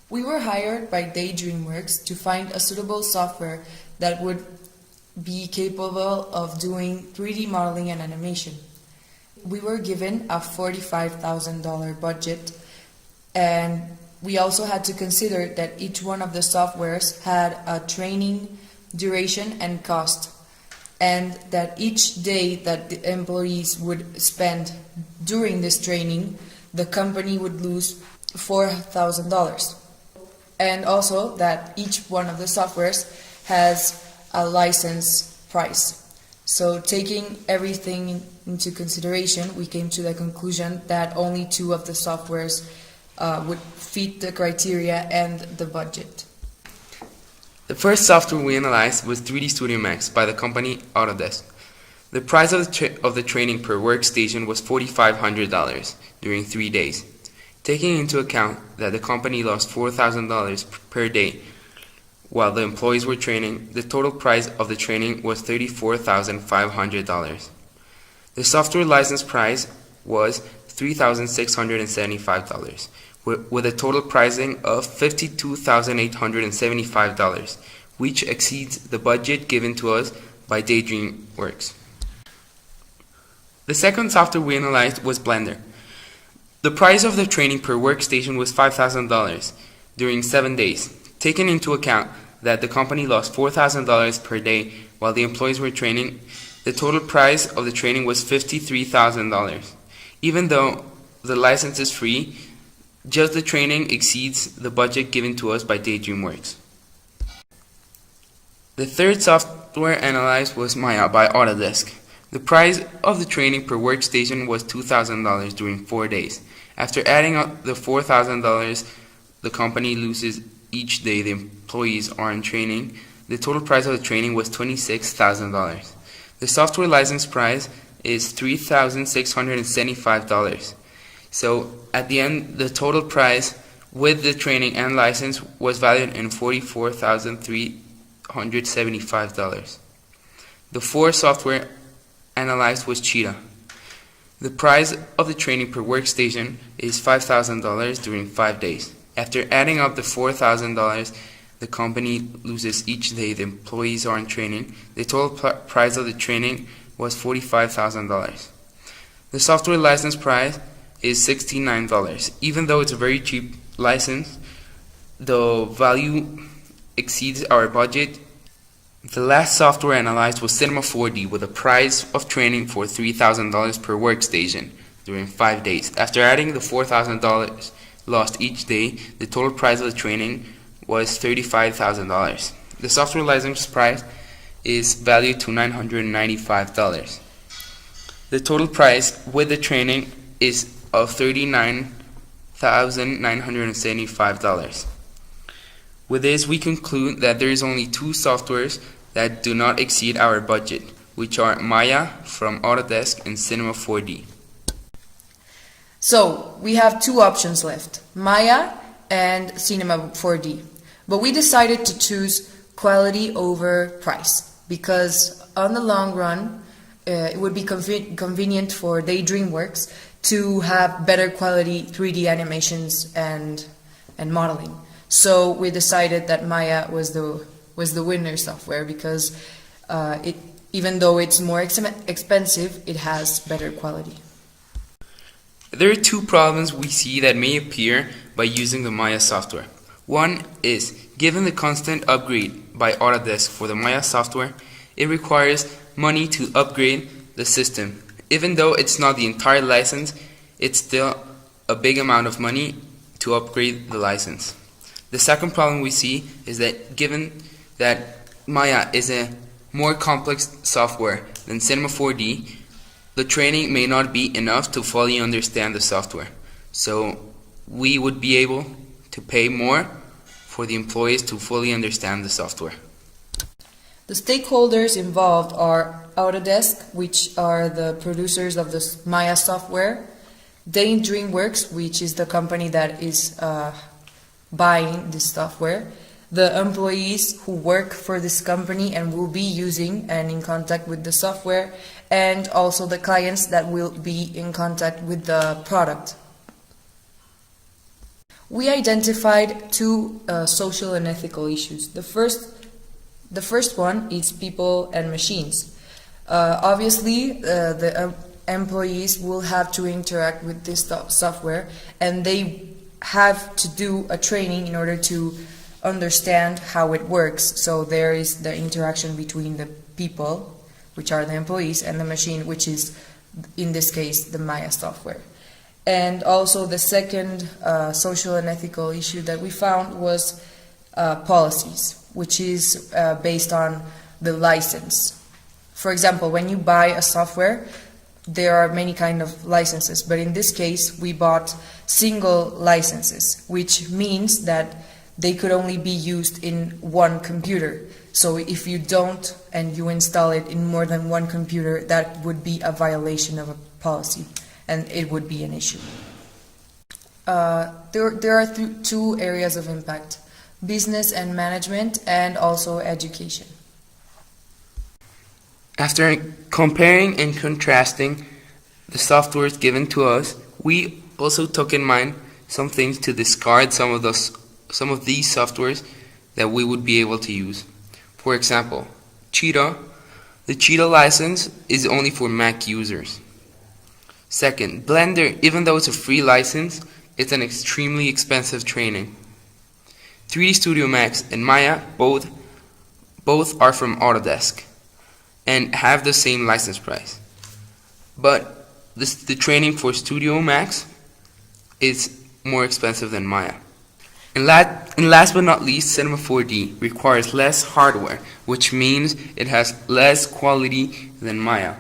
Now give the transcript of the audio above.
We were hired by DreamWorks to find a suitable software that would be capable of doing 3D modeling and animation. We were given a $45,000 budget, and we also had to consider that each one of the softwares had a training duration and cost, and that each day that the employees would spend during this training, the company would lose $4,000. And also that each one of the softwares has a license price. So taking everything into consideration, we came to the conclusion that only two of the softwares would fit the criteria and the budget. The first software we analyzed was 3D Studio Max by the company Autodesk. The price of the training per workstation was $4,500 during 3 days. Taking into account that the company lost $4,000 per day while the employees were training, the total price of the training was $34,500. The software license price was $3,675, with a total pricing of $52,875, which exceeds the budget given to us by DreamWorks. The second software we analyzed was Blender. The price of the training per workstation was $5,000 during 7 days. Taking into account that the company lost $4,000 per day while the employees were training, the total price of the training was $53,000. Even though the license is free, just the training exceeds the budget given to us by DreamWorks. The third software analyzed was Maya by Autodesk. The price of the training per workstation was $2,000 during 4 days. After adding up the $4,000 the company loses each day the employees are in training, the total price of the training was $26,000. The software license price is $3,675. So at the end, the total price with the training and license was valued in $44,375. The fourth software analyzed was Cheetah. The price of the training per workstation is $5,000 during 5 days. After adding up the $4,000 the company loses each day the employees are in training, the total price of the training was $45,000. The software license price is $69. Even though it's a very cheap license, the value exceeds our budget. The last software analyzed was Cinema 4D with a price of training for $3,000 per workstation during 5 days. After adding the $4,000 lost each day, the total price of the training was $35,000. The software license price is valued to $995. The total price with the training is of $39,975. With this, we conclude that there is only two softwares that do not exceed our budget, which are Maya from Autodesk and Cinema 4D. So we have two options left, Maya and Cinema 4D. But we decided to choose quality over price because on the long run, it would be convenient for DreamWorks to have better quality 3D animations and modeling. So we decided that Maya was the winner software because even though it's more expensive, it has better quality. There are two problems we see that may appear by using the Maya software. One is, given the constant upgrade by Autodesk for the Maya software, it requires money to upgrade the system. Even though it's not the entire license, it's still a big amount of money to upgrade the license. The second problem we see is that given that Maya is a more complex software than Cinema 4D, the training may not be enough to fully understand the software. So we would be able to pay more for the employees to fully understand the software. The stakeholders involved are Autodesk, which are the producers of the Maya software, DreamWorks, which is the company that is buying this software, the employees who work for this company and will be using and in contact with the software, and also the clients that will be in contact with the product. We identified two social and ethical issues. The first one is people and machines. Obviously, the employees will have to interact with this software, and they have to do a training in order to understand how it works. So there is the interaction between the people, which are the employees, and the machine, which is, in this case, the Maya software. And also the second social and ethical issue that we found was policies, which is based on the license. For example, when you buy a software, there are many kind of licenses, but in this case we bought single licenses, which means that they could only be used in one computer. So if you don't and you install it in more than one computer, that would be a violation of a policy, and it would be an issue. There are two areas of impact: business and management, and also education. After comparing and contrasting the softwares given to us, we also took in mind some things to discard some of these softwares that we would be able to use. For example, Cheetah. The Cheetah license is only for Mac users. Second, Blender, even though it's a free license, it's an extremely expensive training. 3D Studio Max and Maya both are from Autodesk and have the same license price. But the training for Studio Max is more expensive than Maya. And last but not least, Cinema 4D requires less hardware, which means it has less quality than Maya.